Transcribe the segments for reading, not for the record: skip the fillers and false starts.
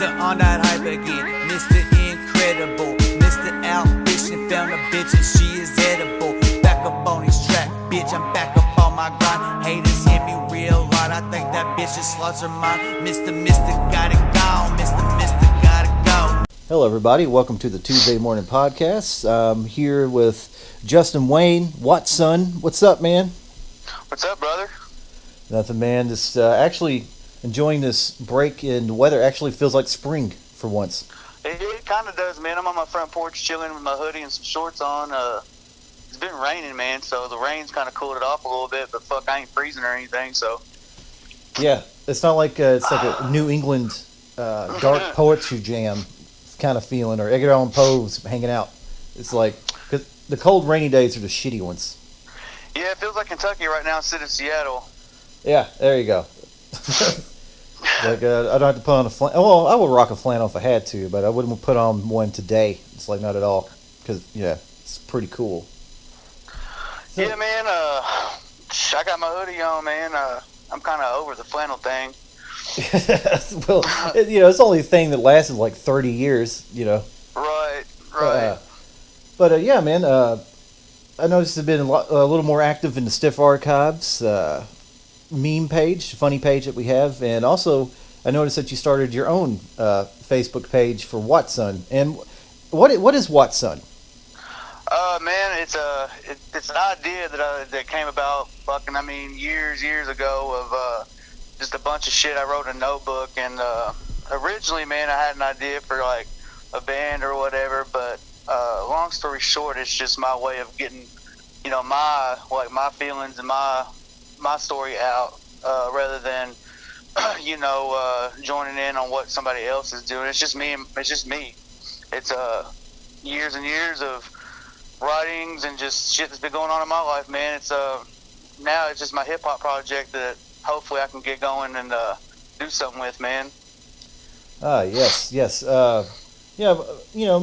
Mr. On that hype again, Mr. Incredible, Mr. Out fishing, found a bitch and she is edible. Back up on his track, bitch, I'm back up on my grind. Haters hit me real hard, I think that bitch is lost her mind. Mr. gotta go, Mr. gotta go. Hello everybody, welcome to the Tuesday Morning Podcast. I'm here with Justin Wayne, Watsun. What's up, man? What's up, brother? Nothing, man. Just actually enjoying this break in the weather. Actually feels like spring for once. It kind of does, man. I'm on my front porch chilling with my hoodie and some shorts on. It's been raining, man, so the rain's kind of cooled it off a little bit, but fuck, I ain't freezing or anything, so. Yeah, it's not like it's like a New England dark poetry jam kind of feeling, or Edgar Allan Poe's hanging out. It's like, cause the cold, rainy days are the shitty ones. Yeah, it feels like Kentucky right now instead of Seattle. Yeah, there you go. Like I don't have to put on a flannel. Well, I would rock a flannel if I had to, but I wouldn't put on one today. It's like not at all, because yeah, it's pretty cool. So, yeah, man. I got my hoodie on, man. I'm kind of over the flannel thing. Well, it's only a thing that lasted like 30 years, Right. But yeah, man. I noticed you've been a little more active in the Stiff Archives meme page, funny page that we have, and also I noticed that you started your own Facebook page for Watsun. And what is Watsun? Man, it's an idea that came about years ago of just a bunch of shit I wrote in a notebook, and originally, man, I had an idea for like a band or whatever, but long story short, it's just my way of getting my feelings and my story out, rather than joining in on what somebody else is doing. It's just me. It's years and years of writings and just shit that's been going on in my life, man. It's now it's just my hip hop project that hopefully I can get going and do something with, man. Yes. Yeah,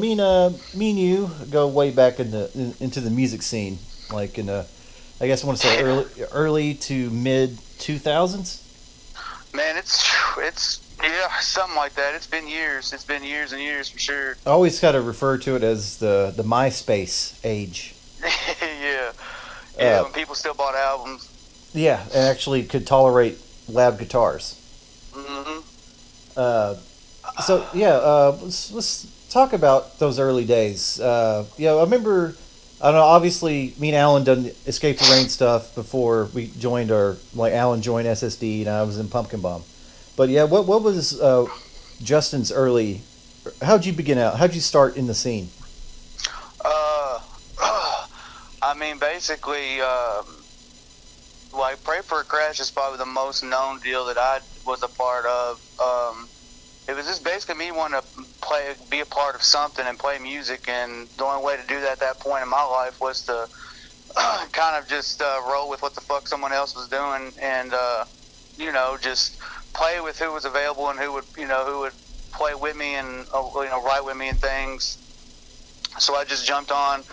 me and you go way back into the music scene, like in I guess I want to say early to mid 2000s. Man, it's something like that. It's been years. It's been years and years for sure. I always kind of refer to it as the Myspace age. Yeah. When people still bought albums. Yeah, and actually could tolerate loud guitars. Mm-hmm. So yeah, let's talk about those early days. I remember. I don't know. Obviously, me and Alan done Escape the Rain stuff before we joined Alan joined SSD and I was in Pumpkin Bomb. But yeah, what was Justin's early? How'd you begin out? How'd you start in the scene? Basically, Pray for a Crash is probably the most known deal that I was a part of. It was just basically me wanting to be a part of something and play music, and the only way to do that at that point in my life was to kind of just roll with what the fuck someone else was doing, and just play with who was available and who would play with me and write with me and things. So I just jumped on.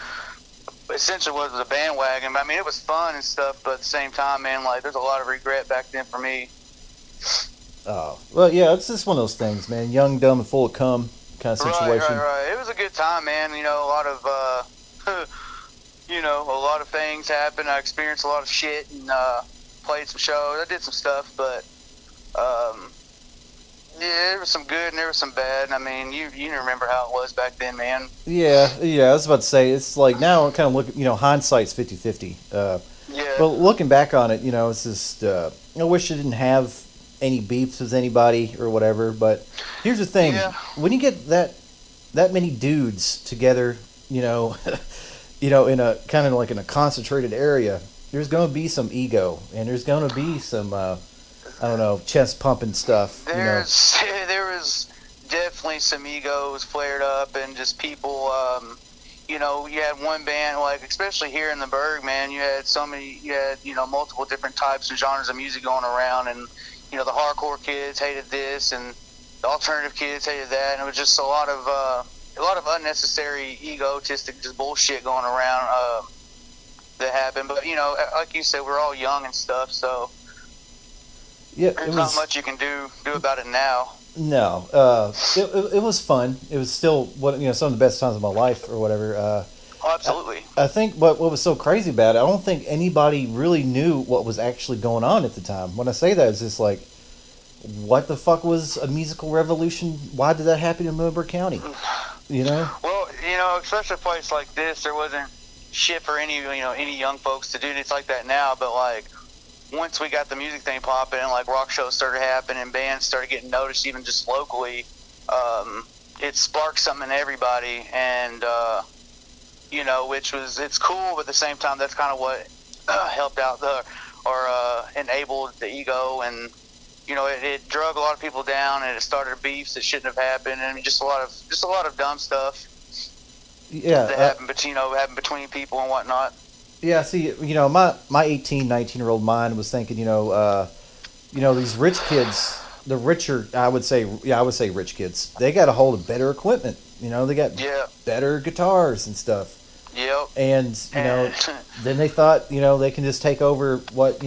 Essentially, what was a bandwagon. I mean, it was fun and stuff, but at the same time, man, there's a lot of regret back then for me. Oh, well, yeah, it's just one of those things, man. Young, dumb, and full of cum kind of situation. Right. It was a good time, man. A lot of, a lot of things happened. I experienced a lot of shit and played some shows. I did some stuff, but there was some good and there was some bad. I mean, you remember how it was back then, man. Yeah, I was about to say, it's like now kind of hindsight's 50-50. Yeah. But looking back on it, it's just, I wish I didn't have any beefs with anybody or whatever, but here's the thing. Yeah. When you get that many dudes together, in a kind of like in a concentrated area, there's going to be some ego and there's going to be some chest pumping stuff. There was definitely some egos flared up and just people. You had one band, especially here in the Berg, man. You had multiple different types and genres of music going around, and the hardcore kids hated this, and the alternative kids hated that, and it was just a lot of unnecessary egotistic just bullshit going around that happened. But like you said, we're all young and stuff, so yeah, there's not much you can do about it now. No, it was fun. It was still some of the best times of my life or whatever. Oh, absolutely. I think what was so crazy about it, I don't think anybody really knew what was actually going on at the time. When I say that, it's just like, what the fuck was a musical revolution? Why did that happen in Middleburg County? You know? Well, especially a place like this, there wasn't shit for any young folks to do anything like that now. But like, once we got the music thing popping, and like rock shows started happening, and bands started getting noticed, even just locally, it sparked something in everybody, and it's cool, but at the same time, that's kind of what helped out enabled the ego, and it drug a lot of people down, and it started beefs that shouldn't have happened, and just a lot of dumb stuff. Yeah, that happened between people and whatnot. Yeah, see, my 18, 19-year-old mind was thinking, these rich kids, the richer, I would say rich kids, they got a hold of better equipment. They got better guitars and stuff. Yep. And, then they thought, they can just take over what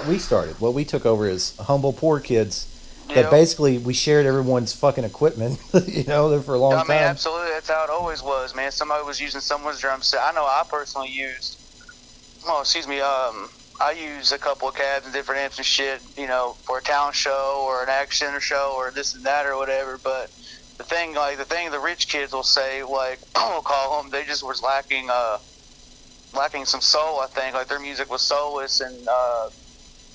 we started. What we took over as humble, poor kids. That basically we shared everyone's fucking equipment, there for a long time. I mean, absolutely. That's how it always was, man. Somebody was using someone's drum set. I know I personally used, I used a couple of cabs and different amps and shit, for a talent show or an action center show or this and that or whatever. But the thing the rich kids will say, like, we'll call them, they just was lacking some soul, I think. Like, their music was soulless, and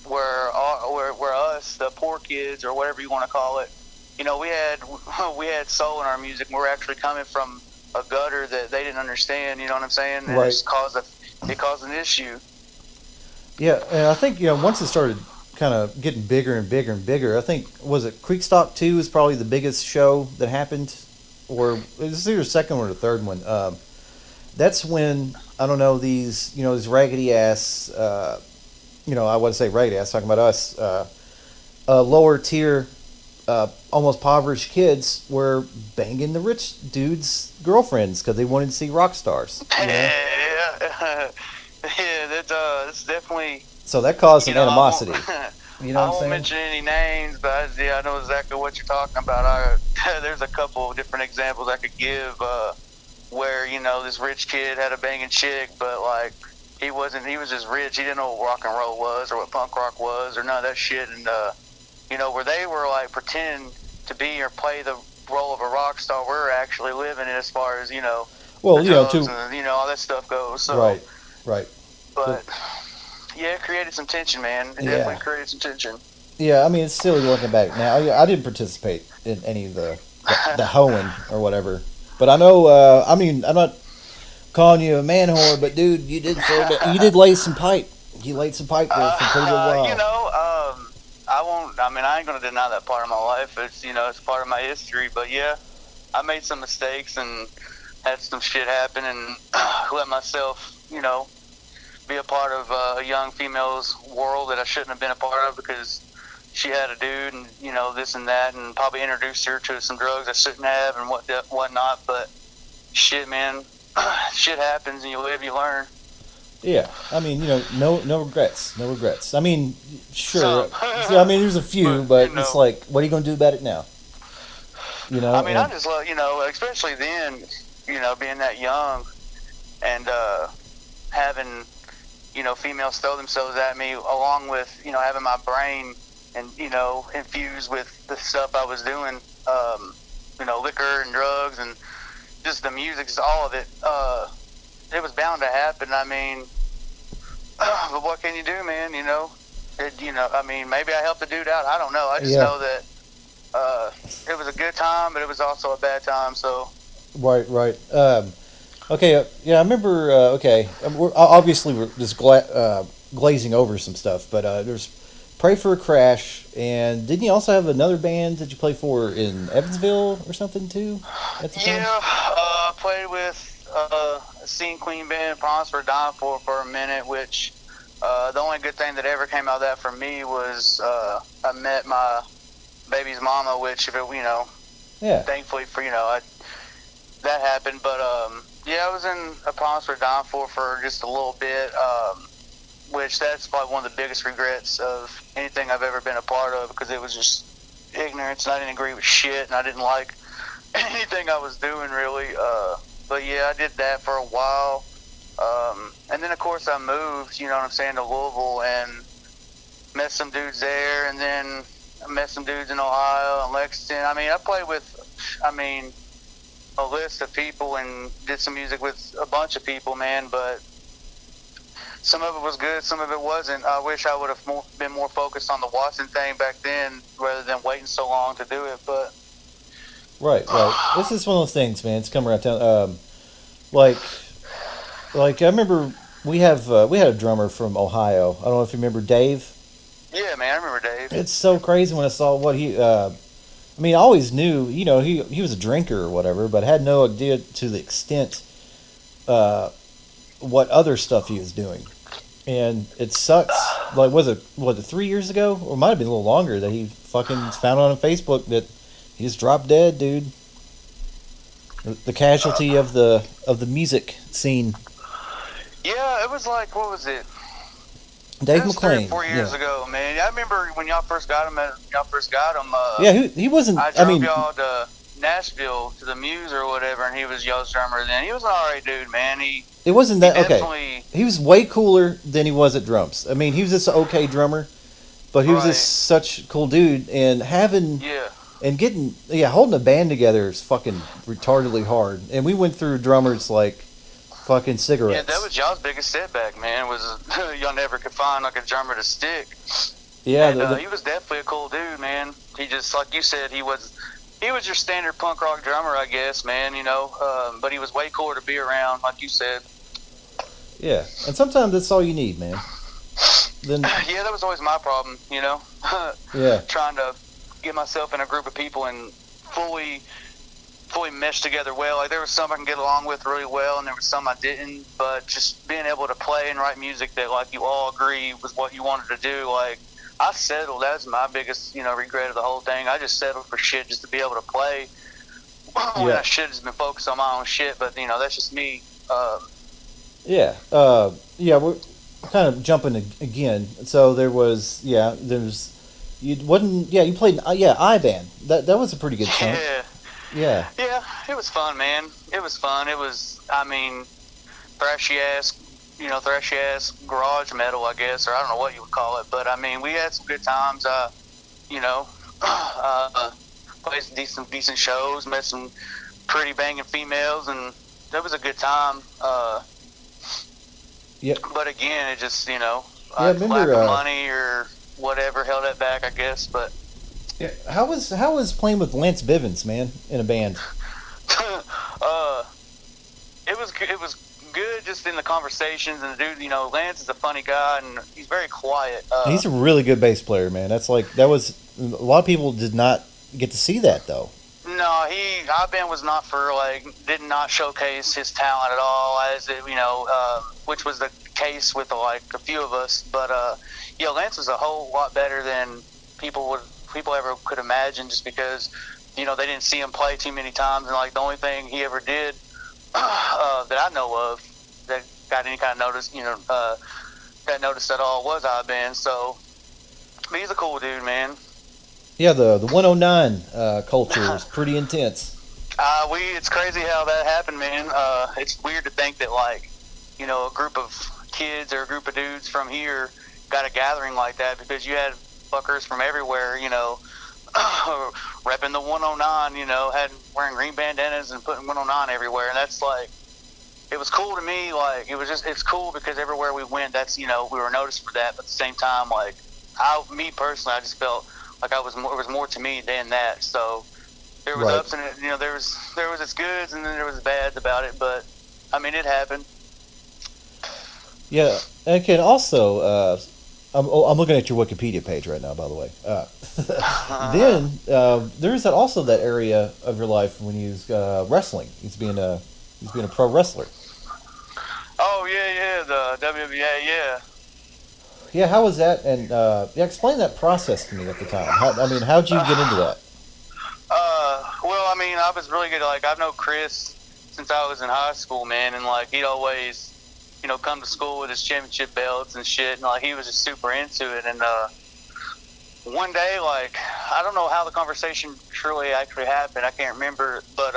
where us, the poor kids, or whatever you want to call it, we had soul in our music. And we're actually coming from a gutter that they didn't understand. You know what I'm saying? And right. It caused an issue. Yeah, and I think once it started kind of getting bigger and bigger and bigger, I think was it Creekstock 2 is probably the biggest show that happened, or is either the second or the third one. That's when I don't know these raggedy ass. I wouldn't say raggedy ass, talking about us, lower tier, almost impoverished kids were banging the rich dudes' girlfriends because they wanted to see rock stars. Yeah, that's definitely. So that caused some animosity. I won't mention any names, but I know exactly what you're talking about. There's a couple of different examples I could give where this rich kid had a banging chick, but like. He was just rich. He didn't know what rock and roll was or what punk rock was or none of that shit. And, where they were like pretending to be or play the role of a rock star, we're actually living it as far as, all that stuff goes. So, Right. But, it created some tension, man. It definitely created some tension. Yeah, I mean, it's silly looking back now. I didn't participate in any of the hoeing or whatever. But I know, I'm not calling you a man whore, but dude, you did lay some pipe. You laid some pipe there for a pretty good while. I ain't gonna deny that part of my life. It's it's part of my history. But yeah, I made some mistakes and had some shit happen, and let myself, be a part of a young female's world that I shouldn't have been a part of because she had a dude, and this and that, and probably introduced her to some drugs I shouldn't have and whatnot. But shit, man. Shit happens, and you live, you learn. Yeah, I mean, no regrets, no regrets. I mean, sure. I mean, there's a few, but it's like, what are you gonna do about it now? I mean, I just love, especially then, being that young, and having, females throw themselves at me, along with, having my brain and infused with the stuff I was doing, liquor and drugs and. Just the music, all of it. It was bound to happen. I mean, but what can you do, man? I mean, maybe I helped the dude out. I don't know. I just know that it was a good time, but it was also a bad time. So. Right. Okay. I remember. We're just glazing over some stuff, but there's Pray for a Crash, and didn't you also have another band that you played for in Evansville or something too? At the time? I played with a Scene Queen band, Promise for Dying for a minute, which the only good thing that ever came out of that for me was I met my baby's mama, which, thankfully for, that happened. But, I was in a Promise for Dying for just a little bit, which that's probably one of the biggest regrets of anything I've ever been a part of, because it was just ignorance, and I didn't agree with shit, and I didn't like anything I was doing really. But yeah, I did that for a while. And then of course I moved, you know what I'm saying, to Louisville, and met some dudes there, and then I met some dudes in Ohio and Lexington. I mean, I played with, a list of people and did some music with a bunch of people, man, but some of it was good, some of it wasn't. I wish I would have been more focused on the Watsun thing back then rather than waiting so long to do it, but... Right. This is one of those things, man. It's come around town. Like I remember we had a drummer from Ohio. I don't know if you remember Dave. Yeah, man, I remember Dave. It's so crazy when I saw what he. I always knew, you know, he was a drinker or whatever, but had no idea to the extent what other stuff he was doing. And it sucks. Like, was it 3 years ago, or it might have been a little longer, that he fucking found on Facebook that he just dropped dead, dude. The casualty of the music scene. Yeah, it was like, what was it? Dave was McClain. 3 or 4 years ago, man. I remember when y'all first got him. He wasn't. I drove y'all to Nashville to the Muse or whatever, and he was y'all's drummer then. He was an alright dude, man. It wasn't that okay. He was way cooler than he was at drums. I mean, he was just an okay drummer, but he was just such a cool dude, and having and getting holding a band together is fucking retardedly hard. And we went through drummers like fucking cigarettes. Yeah, that was y'all's biggest setback, man. Was y'all never could find like a drummer to stick. Yeah, and, he was definitely a cool dude, man. He just, like you said, he was your standard punk rock drummer, I guess, man. You know, but he was way cooler to be around, like you said. Yeah, and sometimes that's all you need, man. Then yeah, that was always my problem, you know. Yeah, trying to get myself in a group of people and fully mesh together well. Like, there was some I can get along with really well, and there was some I didn't. But just being able to play and write music that, like, you all agree was what you wanted to do, like, I settled. That's my biggest, regret of the whole thing. I just settled for shit just to be able to play when I should have just been focused on my own shit. But, that's just me. We're kind of jumping again. So you played I-Band. That was a pretty good song. Yeah, it was fun, man. It was fun. It was, thrashy ass garage metal, I guess, or I don't know what you would call it. But we had some good times. Played some decent shows, met some pretty banging females, and that was a good time. But again, it just, lack of money or whatever held that back, I guess. But yeah, how was playing with Lance Bivens, man, in a band? It was good just in the conversations, and the dude, Lance is a funny guy, and he's very quiet. He's a really good bass player, man. That was a lot of people did not get to see that though. No, I-Band was not did not showcase his talent at all, as it, which was the case with a few of us. But Lance was a whole lot better than people ever could imagine, just because they didn't see him play too many times, and the only thing he ever did that I know of that got any kind of notice, got noticed at all was I-Band. So, but he's a cool dude, man. Yeah, the 109 culture is pretty intense. It's crazy how that happened, man. It's weird to think that a group of kids or a group of dudes from here got a gathering like that, because you had fuckers from everywhere, repping the 109, wearing green bandanas and putting 109 everywhere, and that's it was cool to me. It's cool because everywhere we went, that's we were noticed for that. But at the same time, me personally, I just felt like it was more to me than that. So there was ups and there was its goods, and then there was bads about it. But it happened. Yeah, and Ken, also, I'm looking at your Wikipedia page right now, by the way. Then there's also that area of your life when you was wrestling. He's being a pro wrestler. Oh yeah, the WWA, yeah. Yeah, how was that? And explain that process to me at the time. How'd you get into that? Well, I was really good. I've known Chris since I was in high school, man, and he'd always, come to school with his championship belts and shit, and he was just super into it. And one day, like, I don't know how the conversation truly actually happened. I can't remember, but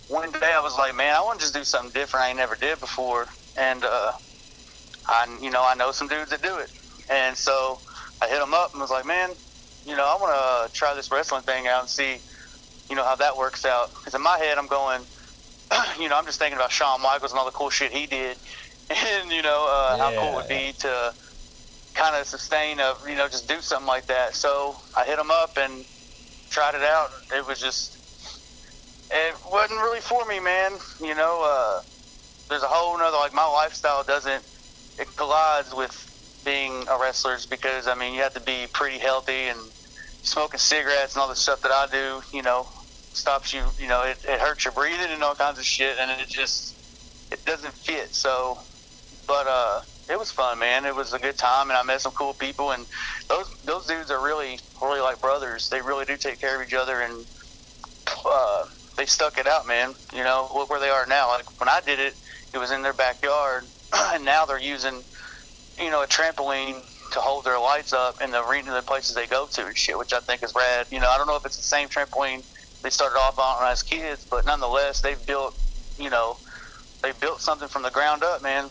one day I was like, man, I want to just do something different I ain't never did before, and I know some dudes that do it, and so I hit them up and was like, man, I want to try this wrestling thing out and see, how that works out. Because in my head, I'm going, I'm just thinking about Shawn Michaels and all the cool shit he did, and how cool it would be to kind of sustain just do something like that. So I hit him up and tried it out. It wasn't really for me, man. There's a whole nother, like, my lifestyle it collides with being a wrestler, because I mean you have to be pretty healthy, and smoking cigarettes and all the stuff that I do, stops you, it hurts your breathing and all kinds of shit, and it doesn't fit. So, but it was fun, man. It was a good time, and I met some cool people, and those dudes are really, really like brothers. They really do take care of each other, and they stuck it out, man. Look where they are now. Like, when I did it, it was in their backyard, and now they're using, a trampoline to hold their lights up in the arena, the places they go to and shit, which I think is rad. I don't know if it's the same trampoline they started off on as kids, but nonetheless, they've built something from the ground up, man.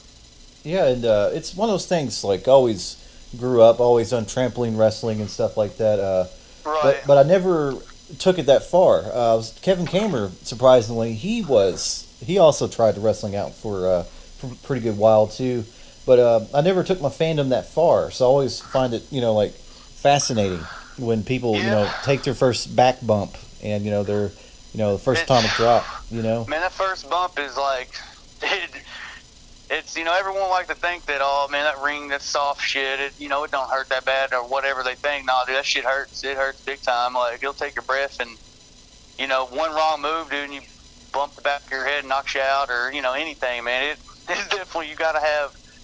Yeah, and it's one of those things, like, always grew up, always done trampoline wrestling and stuff like that. Right. But I never took it that far. Kevin Kamer, surprisingly, he also tried the wrestling out for a pretty good while too. But I never took my fandom that far, so I always find it, like, fascinating when people, take their first back bump and, their, the first atomic drop, Man, that first bump is like, it's, everyone like to think that, oh, man, that ring, that's soft shit, it don't hurt that bad or whatever they think. No, dude, that shit hurts. It hurts big time. Like, it'll take your breath, and, one wrong move, dude, and you bump the back of your head and knocks you out, or, anything, man. It's definitely,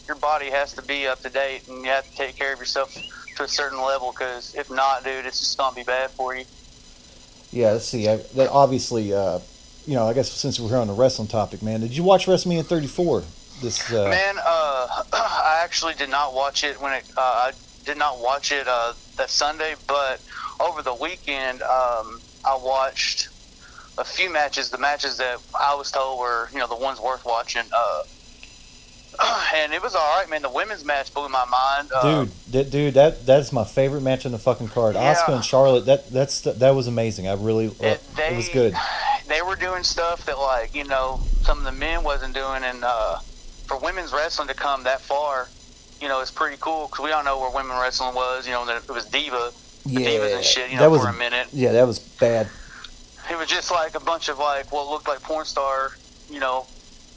your body has to be up to date, and you have to take care of yourself to a certain level, because if not, dude, it's just going to be bad for you. Yeah, let's see. That obviously, I guess since we're here on the wrestling topic, man, did you watch WrestleMania 34? Man, I actually did not watch it I did not watch it that Sunday, but over the weekend, I watched a few matches, the matches that I was told were, the ones worth watching. And it was all right, man. The women's match blew my mind. Dude, that's my favorite match on the fucking card. Yeah. Asuka and Charlotte, that was amazing. I really, it was good. They were doing stuff that, like, some of the men wasn't doing, and for women's wrestling to come that far, it's pretty cool, because we all know where women's wrestling was. That it was divas and shit. For a minute. Yeah, that was bad. It was just like a bunch of, like, what looked like porn star,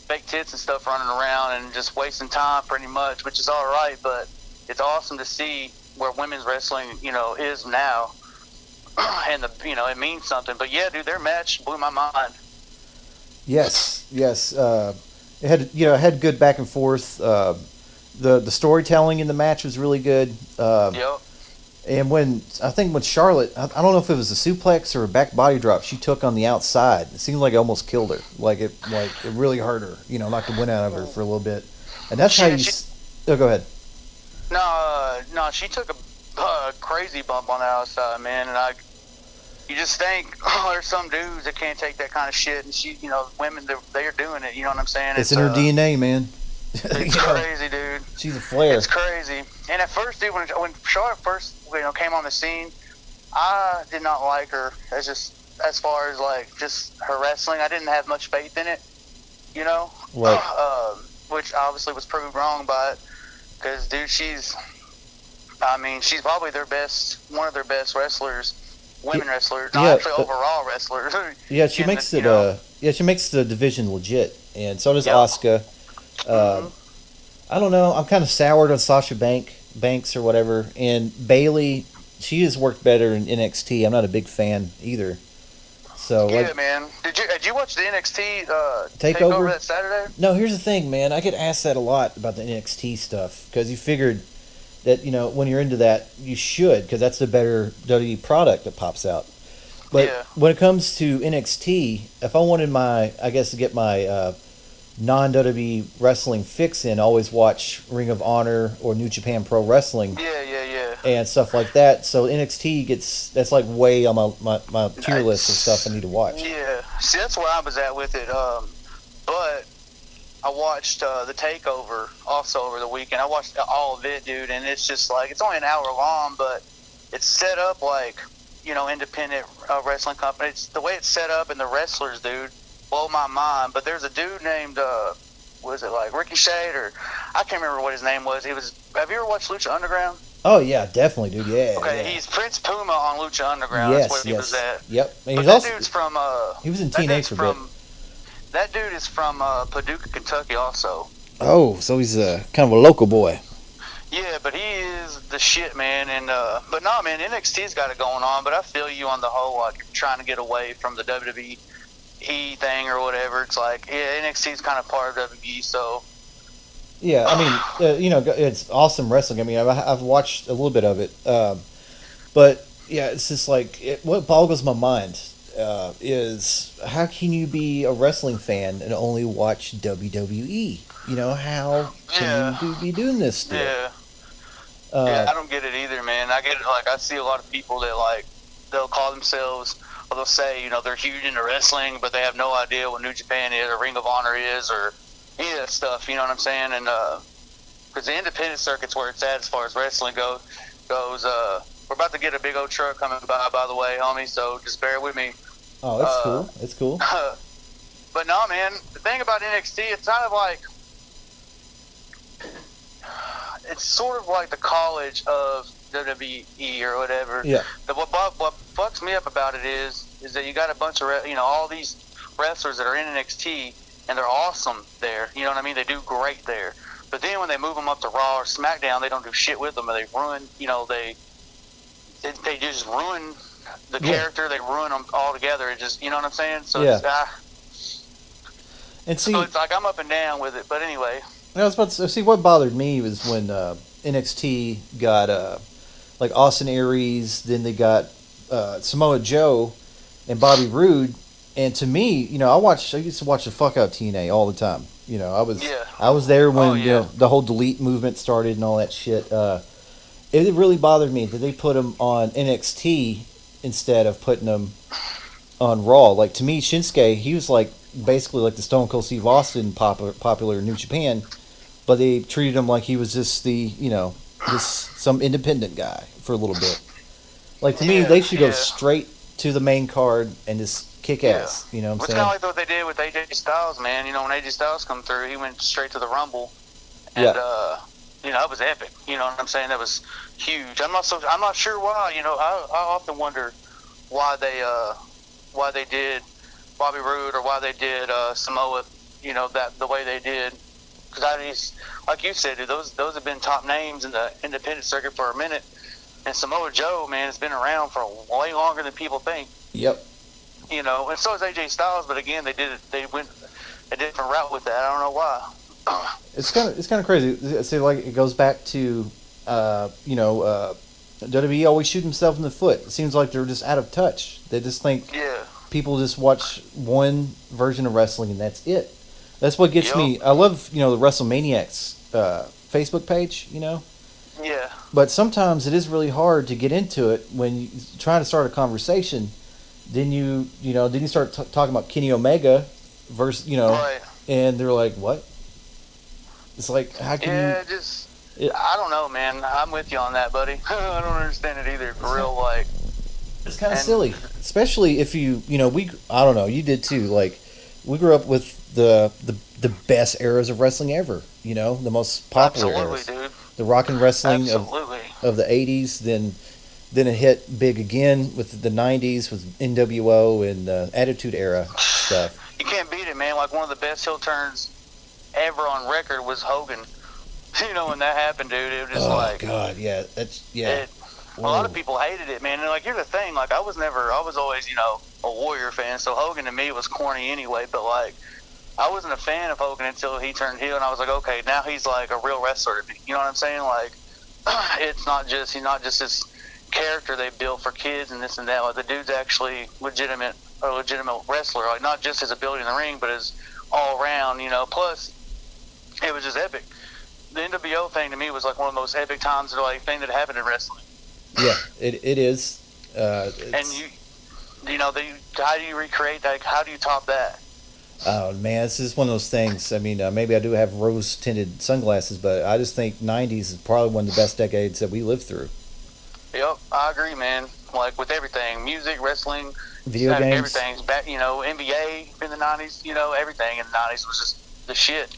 fake tits and stuff running around and just wasting time pretty much, which is all right, but it's awesome to see where women's wrestling, is now. And it means something. But yeah, dude, their match blew my mind. Yes. It had good back and forth. The storytelling in the match was really good. Yep. And when Charlotte, I don't know if it was a suplex or a back body drop she took on the outside, it seemed like it almost killed her. Like it really hurt her. Knocked the wind out of her for a little bit. And that's how you. Go ahead. No, she took a crazy bump on the outside, man. And you just think, there's some dudes that can't take that kind of shit, and she, women, they're doing it. You know what I'm saying? It's in her DNA, man. It's crazy, dude. She's a flare. It's crazy. And at first, dude, when Charlotte first came on the scene, I did not like her as far as, like, just her wrestling. I didn't have much faith in it, Right. Which obviously was proved wrong by it, because, dude, she's probably one of their best wrestlers, women wrestlers, not actually overall wrestlers. Yeah, she makes she makes the division legit, and so does Asuka. I don't know. I'm kind of soured on Sasha Banks or whatever, and Bailey. She has worked better in NXT. I'm not a big fan either. So yeah, man. Did you watch the NXT takeover that Saturday? No. Here's the thing, man. I get asked that a lot about the NXT stuff, because you figured that when you're into that, you should, because that's the better WWE product that pops out. But when it comes to NXT, if I wanted to get my non-WWE wrestling fix in, always watch Ring of Honor or New Japan Pro Wrestling. Yeah. and stuff like that. So NXT that's like way on my tier list of stuff I need to watch. Yeah, see, that's where I was at with it. But I watched the Takeover also over the weekend. I watched all of it, dude, and it's just like, it's only an hour long, but it's set up like, you know, independent wrestling company. It's the way it's set up, and the wrestlers, dude, blow my mind. But there's a dude named was it like Ricochet, or I can't remember what his name was. Have you ever watched Lucha Underground? Oh yeah, definitely, dude. Yeah. Okay, yeah. He's Prince Puma on Lucha Underground. Yes, That's where he was at. Yep. And But he's that also dude's from he was in TNA for a bit. That dude is from Paducah, Kentucky, also. Oh, so he's kind of a local boy. Yeah, but he is the shit, man. And but no, man, NXT's got it going on. But I feel you on the whole, like, trying to get away from the WWE thing or whatever. It's like, yeah, NXT's kind of part of WWE, so. Yeah, I mean, you know, it's awesome wrestling. I mean, I've watched a little bit of it, but yeah, it's just like what boggles my mind is how can you be a wrestling fan and only watch WWE? You know, how can you be doing this still? Yeah. Yeah, I don't get it either, man. I get it. Like, I see a lot of people that, like, they'll call themselves, or they'll say, you know, they're huge into wrestling, but they have no idea what New Japan is, or Ring of Honor is, or any of that stuff. You know what I'm saying? And because the independent circuit's where it's at as far as wrestling goes. We're about to get a big old truck coming by the way, homie. So just bear with me. Oh, that's cool. It's cool. But no, man. The thing about NXT, it's kind of like, it's sort of like the college of WWE or whatever. Yeah. What fucks me up about it is that you got a bunch of all these wrestlers that are in NXT, and they're awesome there. You know what I mean? They do great there. But then when they move them up to Raw or SmackDown, they don't do shit with them, and they ruin. They just ruin the character. They ruin them altogether. It just, you know what I'm saying? So yeah. And so it's like I'm up and down with it. But anyway. I was about to see what bothered me was when NXT got like Austin Aries, then they got Samoa Joe and Bobby Roode, and to me, you know, I used to watch the fuck out TNA all the time. You know, I was there when you know the whole delete movement started and all that shit. It really bothered me that they put them on NXT instead of putting them on Raw. Like, to me, Shinsuke, he was like basically like the Stone Cold Steve Austin popular in New Japan. But they treated him like he was just some independent guy for a little bit. Like, to me, they should go straight to the main card and just kick ass. You know what I'm saying? It's kind of like what they did with AJ Styles, man. You know, when AJ Styles come through, he went straight to the Rumble. And, you know, that was epic. You know what I'm saying? That was huge. I'm not sure why. You know, I often wonder why they did Bobby Roode, or why they did Samoa, you know, the way they did. Because like you said, dude, those have been top names in the independent circuit for a minute. And Samoa Joe, man, has been around for way longer than people think. Yep. You know, and so is AJ Styles, but again, they went a different route with that. I don't know why. It's kind of crazy. See, like, it goes back to WWE always shoot himself in the foot. It seems like they're just out of touch. They just think people just watch one version of wrestling and that's it. That's what gets me. I love, the WrestleManiacs Facebook page, Yeah. But sometimes it is really hard to get into it when you trying to start a conversation. Then you start talking about Kenny Omega versus, right. And they're like, what? It's like, how can you... I don't know, man. I'm with you on that, buddy. I don't understand it either. For real, like... It's kind of silly. Especially if I don't know, you did too. Like, we grew up with the best eras of wrestling ever. The most popular eras. Dude. The rock and wrestling of the 80s. Then it hit big again with the 90s with NWO and the Attitude Era stuff. You can't beat it, man. Like, one of the best heel turns ever on record was Hogan. When that happened, dude, it was just oh god, yeah, a lot of people hated it, man. And like, here's the thing, like, I was always a Warrior fan, so Hogan to me was corny anyway. But like, I wasn't a fan of Hogan until he turned heel, and I was like, okay, now he's like a real wrestler to me. You know what I'm saying? Like, he's not just this character they built for kids and this and that. Like, the dude's actually a legitimate wrestler. Like, not just his ability in the ring, but his all around. Plus, it was just epic. The NWO thing to me was like one of the most epic times, thing that happened in wrestling. Yeah, it is. And how do you recreate that? How do you top that? Oh man, this is one of those things. I mean, maybe I do have rose-tinted sunglasses, but I just think '90s is probably one of the best decades that we lived through. Yep, I agree, man. Like with everything, music, wrestling, Video games. everything's back. NBA in the '90s. Everything in the '90s was just the shit.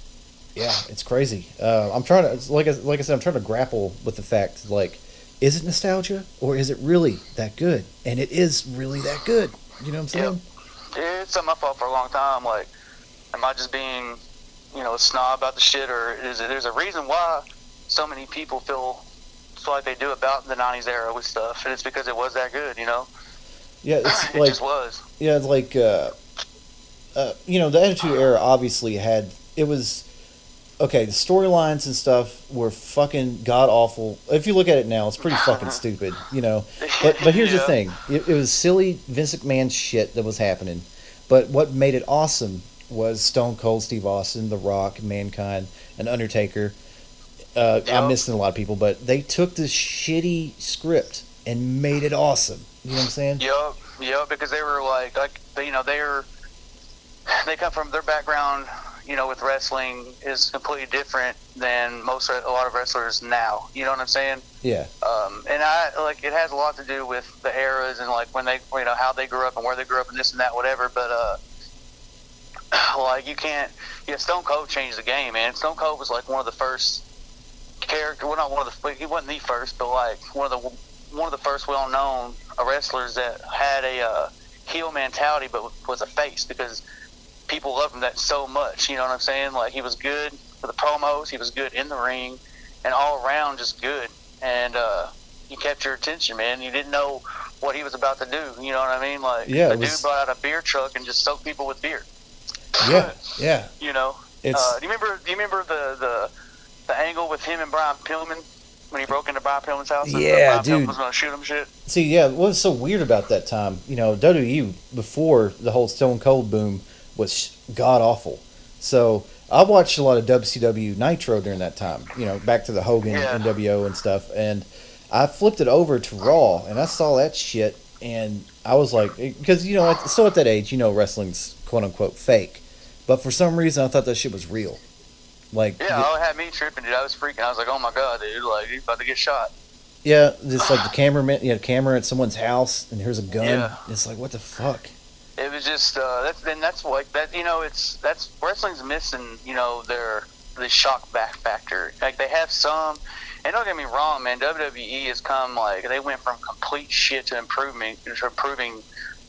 Yeah, it's crazy. I'm trying to, like I said, I'm trying to grapple with the fact, like, is it nostalgia or is it really that good? And it is really that good. You know what I'm saying? Yep. It's something I thought for a long time. Like, am I just being, a snob about the shit, or is it? There's a reason why so many people feel like they do about the '90s era with stuff, and it's because it was that good. Yeah, it's It like, just was. yeah, it's like, the Attitude Era obviously had, it was, okay, the storylines and stuff were fucking god awful. If you look at it now, it's pretty fucking stupid, But here's the thing: it was silly Vince McMahon shit that was happening, but what made it awesome was Stone Cold Steve Austin, The Rock, Mankind, and Undertaker. I'm missing a lot of people, but they took this shitty script and made it awesome. You know what I'm saying? Yep, because they were they come from their background. With wrestling is completely different than a lot of wrestlers now. You know what I'm saying? Yeah. And it has a lot to do with the eras and like when they, how they grew up and where they grew up and this and that, whatever. But you can't. Yeah, Stone Cold changed the game, man. Stone Cold was like one of the first character. Well, not one of the. He wasn't the first, but like one of the first well-known wrestlers that had a heel mentality, but was a face because people loved him that so much. You know what I'm saying? Like, he was good for the promos, he was good in the ring, and all around just good. And he kept your attention, man. You didn't know what he was about to do. You know what I mean? Like, the dude brought out a beer truck and just soaked people with beer. Yeah. Do you remember the angle with him and Brian Pillman when he broke into Brian Pillman's house? Yeah, and Brian dude. Pillman was going to shoot him shit. See, yeah, what was so weird about that time? WWE before the whole Stone Cold boom was god awful. So I watched a lot of WCW Nitro during that time. Back to the Hogan NWO and stuff, and I flipped it over to Raw, and I saw that shit, and I was like, because still at that age, wrestling's quote unquote fake, but for some reason I thought that shit was real. Like, it had me tripping, dude. I was freaking. I was like, oh my god, dude, like he's about to get shot. Yeah, just like the cameraman, camera at someone's house, and here's a gun. Yeah. It's like, what the fuck? It was just that's like that. That's wrestling's missing. The shock back factor. Like, they have some, and don't get me wrong, man. WWE has come, like, they went from complete shit to improving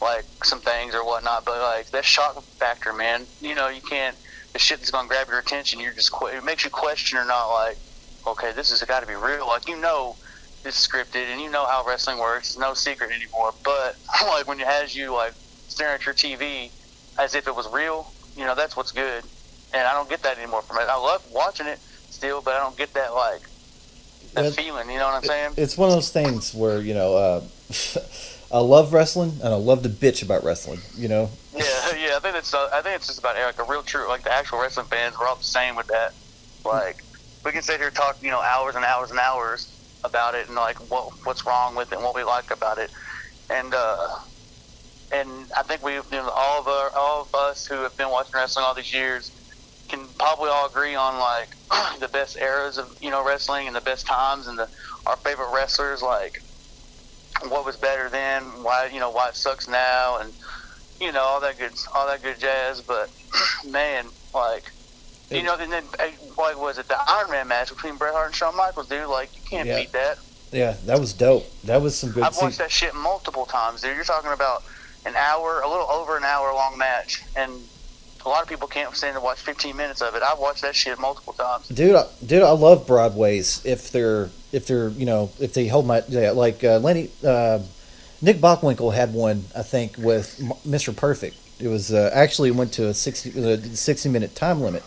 like some things or whatnot. But like that shock factor, man. You can't. The shit that's gonna grab your attention. It makes you question or not. Like, okay, this has got to be real. Like, it's scripted, and how wrestling works. It's no secret anymore. But like when it has you like staring at your TV as if it was real, that's what's good. And I don't get that anymore from it. I love watching it still, but I don't get that feeling. You know what I'm saying? It's one of those things where I love wrestling and I love to bitch about wrestling. Yeah. I think it's just about like a real true, like the actual wrestling fans. We're all the same with that. Like, we can sit here and talk hours and hours and hours about it and like what's wrong with it and what we like about it. And I think all of us who have been watching wrestling all these years can probably all agree on like the best eras of wrestling and the best times and our favorite wrestlers, like what was better then, why it sucks now, and all that good jazz. But man, like and then like, was it the Iron Man match between Bret Hart and Shawn Michaels, dude? Like, you can't beat that. Yeah, that was dope. That was some good. I've watched that shit multiple times, dude. You're talking about a little over an hour long match, and a lot of people can't stand to watch 15 minutes of it. I've watched that shit multiple times. Dude, I love Broadways if they hold my Lenny Nick Bockwinkel had one, I think, with Mr. Perfect. It was actually went to a 60-minute time limit,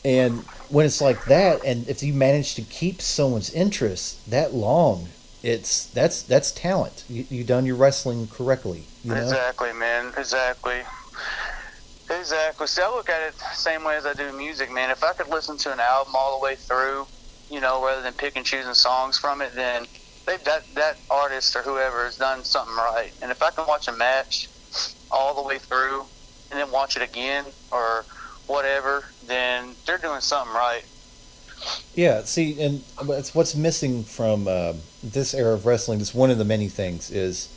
and when it's like that, and if you manage to keep someone's interest that long, that's talent. You done your wrestling correctly. Exactly, man. Exactly. See, I look at it the same way as I do music, man. If I could listen to an album all the way through, rather than pick and choosing songs from it, then that artist or whoever has done something right. And if I can watch a match all the way through and then watch it again or whatever, then they're doing something right. Yeah, see, and it's what's missing from this era of wrestling. It's one of the many things is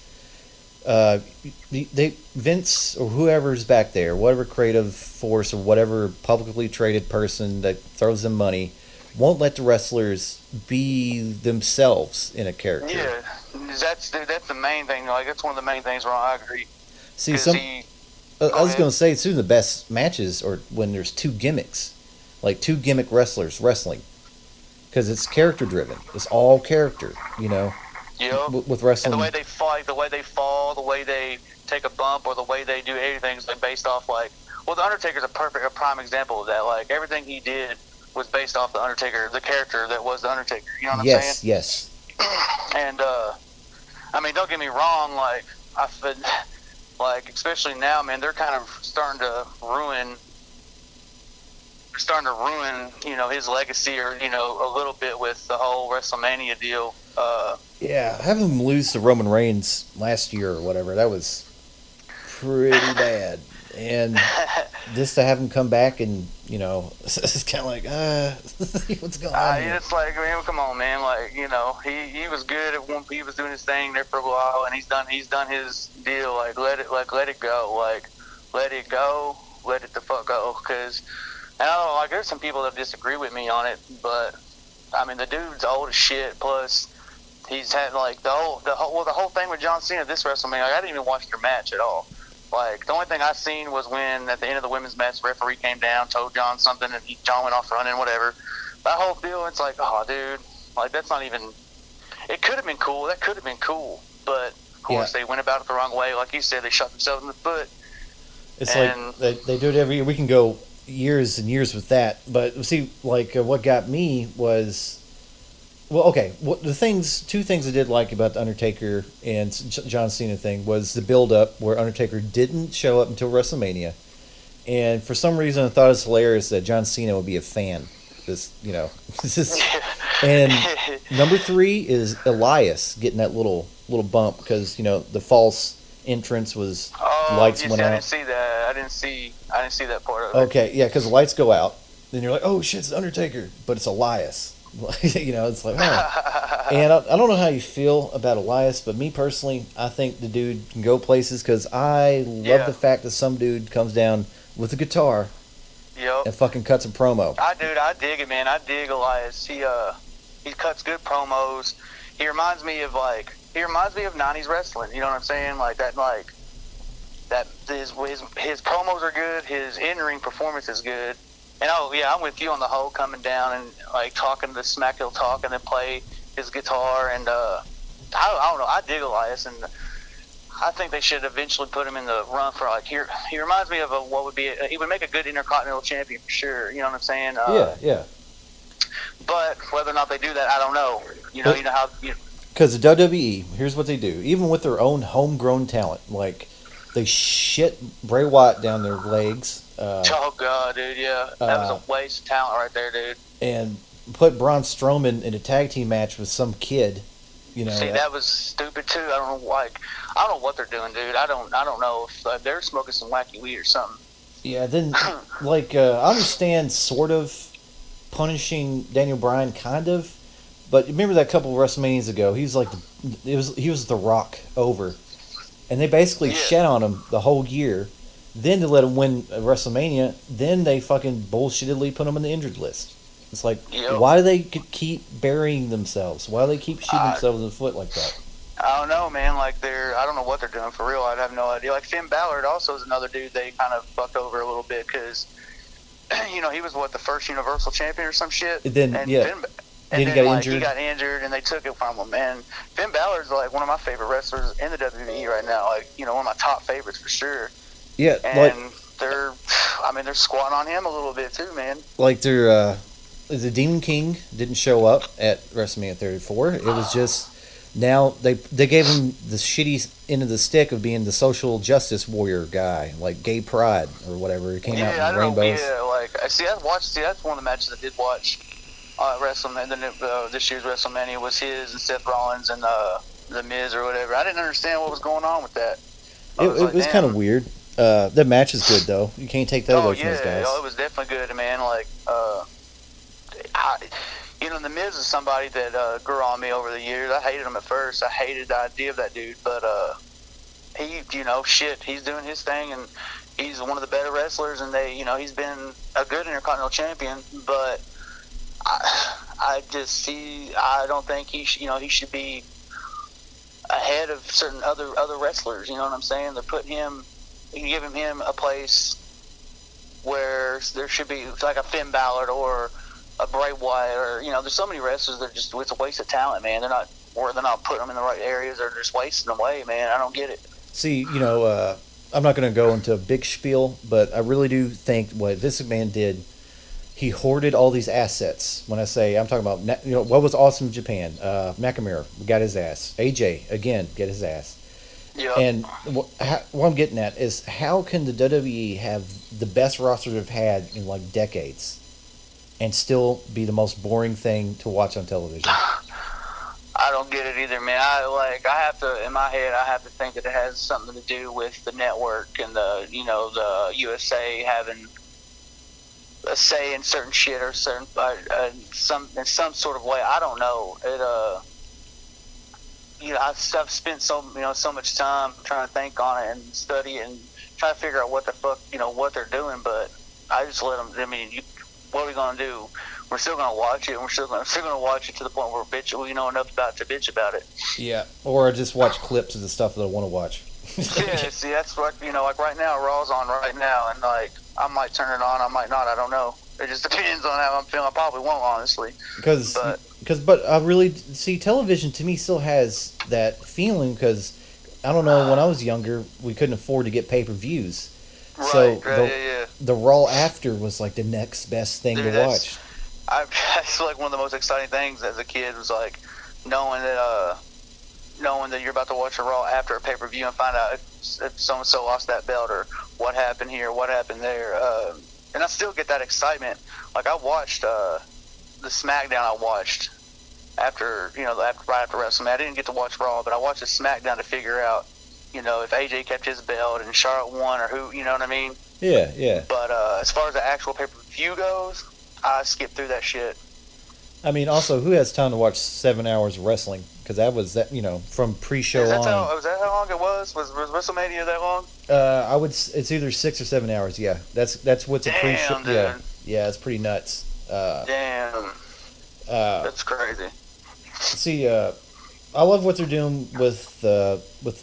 they Vince or whoever's back there, whatever creative force or whatever publicly traded person that throws them money, won't let the wrestlers be themselves in a character. Yeah, that's the main thing. Like that's one of the main things where I agree. See, I was going to say, soon the best matches are when there's two gimmicks, like two gimmick wrestlers wrestling, because it's character driven. It's all character, you know. Yeah. With wrestling, and the way they fight, the way they fall, the way they take a bump, or the way they do anything is like based off like. Well, the Undertaker's a prime example of that. Like everything he did was based off the Undertaker, the character that was the Undertaker. You know what I'm saying? Yes. And I mean, don't get me wrong. Like like especially now, man, they're kind of starting to ruin, you know, his legacy, or you know, a little bit with the whole WrestleMania deal. Yeah, having him lose to Roman Reigns last year or whatever, that was pretty bad. And just to have him come back and, you know, it's kind of like, what's going on here? It's like, man, come on, man. Like, you know, he was good at one. He was doing his thing there for a while, and he's done his deal. Like, let it go. Like, let it go. Let it the fuck go. Because, and I don't know, like, there's some people that disagree with me on it, but I mean, the dude's old as shit. Plus, he's had like the whole thing with John Cena this WrestleMania. Like, I didn't even watch their match at all. Like, the only thing I seen was when, at the end of the women's match, the referee came down, told John something, and John went off running, whatever. That whole deal, it's like, oh, dude, like, that's not even... It could have been cool. That could have been cool. But, of course, They went about it the wrong way. Like you said, they shot themselves in the foot. It's like, they do it every year. We can go years and years with that. But, see, like, what got me was... Well, okay. Two things I did like about the Undertaker and John Cena thing was the build-up where Undertaker didn't show up until WrestleMania, and for some reason I thought it was hilarious that John Cena would be a fan. And number 3 is Elias getting that little bump because the false entrance was lights went out. I didn't see that. I didn't see that part of it. Okay, yeah, because the lights go out, then you're like, oh shit, it's Undertaker, but it's Elias. It's like, oh. And I don't know how you feel about Elias, but me personally, I think the dude can go places because I love the fact that some dude comes down with a guitar and fucking cuts a promo. I dig it, man. I dig Elias. He cuts good promos. He reminds me of 90s wrestling. You know what I'm saying? Like that, his promos are good. His in-ring performance is good. And I'm with you on the whole coming down and like talking the smack he'll talk and then play his guitar and I don't know. I dig Elias and I think they should eventually put him in the run for like here. He reminds me of he would make a good Intercontinental Champion for sure. You know what I'm saying? Yeah. But whether or not they do that, I don't know. You know how. Because the WWE, here's what they do. Even with their own homegrown talent, like they shit Bray Wyatt down their legs. Oh god, dude, yeah, that was a waste of talent right there, dude. And put Braun Strowman in a tag team match with some kid, See, that was stupid too. I don't know what they're doing, dude. I don't know if they're smoking some wacky weed or something. Yeah, then I understand sort of punishing Daniel Bryan, kind of, but remember that couple of WrestleManias ago, he was the Rock over, and they basically shed on him the whole year. Then to let him win WrestleMania, then they fucking bullshittedly put him on the injured list. It's like, why do they keep burying themselves? Why do they keep shooting themselves in the foot like that? I don't know, man. Like I don't know what they're doing for real. I have no idea. Like Finn Balor also is another dude they kind of fucked over a little bit because, he was the first Universal Champion or some shit. Then he got injured and they took it from him. And Finn Balor's like one of my favorite wrestlers in the WWE right now. Like one of my top favorites for sure. Yeah, and they're squatting on him a little bit too, man. Like the Demon King didn't show up at WrestleMania 34. It was just now they gave him the shitty end of the stick of being the social justice warrior guy, like Gay Pride or whatever. It came out in rainbows. That's one of the matches I did watch. WrestleMania. This year's WrestleMania was his and Seth Rollins and the Miz or whatever. I didn't understand what was going on with that. It was kind of weird. The match is good though. You can't take that away from those guys. Oh, it was definitely good, man. Like, the Miz is somebody that grew on me over the years. I hated him at first. I hated the idea of that dude, but he's doing his thing, and he's one of the better wrestlers, and he's been a good Intercontinental Champion, but I don't think he should be ahead of certain other wrestlers. You know what I'm saying? They're putting him, giving him a place where there should be like a Finn Balor or a Bray Wyatt, or there's so many wrestlers that it's a waste of talent, man. They're not putting them in the right areas. They're just wasting them away, man. I don't get it. See, I'm not going to go into a big spiel, but I really do think what Vince McMahon did, he hoarded all these assets. When I say, I'm talking about, what was awesome in Japan? Nakamura got his ass. AJ, again, get his ass. Yeah. And what I'm getting at is, how can the WWE have the best roster they've had in like decades and still be the most boring thing to watch on television? I don't get it either, man. In my head, I have to think that it has something to do with the network and the USA having a say in certain shit or certain in some sort of way. I don't know. I've spent so much time trying to think on it and study it and try to figure out what the fuck what they're doing, but I just let them. I mean, what are we gonna do? We're still gonna watch it, and we're still gonna watch it to the point where we know enough about to bitch about it. Yeah, or just watch clips of the stuff that I want to watch. Yeah, see, that's like like right now, Raw's on right now, and like I might turn it on, I might not, I don't know. It just depends on how I'm feeling. I probably won't, honestly. But I really see television to me still has that feeling, because I don't know, when I was younger we couldn't afford to get pay-per-views, so the Raw after was like the next best thing to watch. That's like one of the most exciting things as a kid, was like knowing that you're about to watch a Raw after a pay-per-view and find out if so-and-so lost that belt, or what happened here, what happened there. And I still get that excitement. Like I watched the SmackDown I watched after right after WrestleMania. I didn't get to watch Raw, but I watched the SmackDown to figure out if AJ kept his belt and Charlotte won, or who, you know what I mean? Yeah. But as far as the actual pay-per-view goes, I skipped through that shit. I mean, also, who has time to watch 7 hours of wrestling? Because that was from pre-show on. Was that how long it was? Was WrestleMania that long? It's either 6 or 7 hours. Yeah, that's what's a pre-show. Dude. Yeah, it's pretty nuts. Damn. That's crazy. See, I love what they're doing with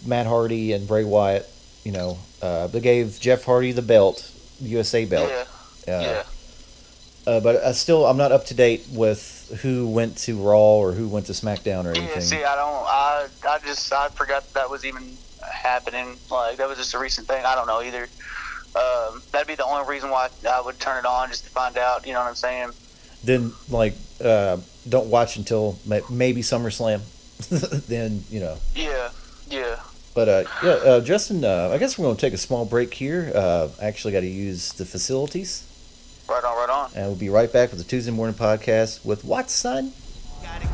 Matt Hardy and Bray Wyatt. They gave Jeff Hardy the belt, the USA belt. Yeah. But I'm not up to date with who went to Raw or who went to SmackDown or anything. Yeah, see, I forgot that was even happening. Like, that was just a recent thing. I don't know either. That'd be the only reason why I would turn it on, just to find out, you know what I'm saying? Then, don't watch until maybe SummerSlam. Then, Yeah. But, Justin, I guess we're going to take a small break here. I actually got to use the facilities. Right on. And we'll be right back with the Tuesday Morning Podcast with Watsun. Gotta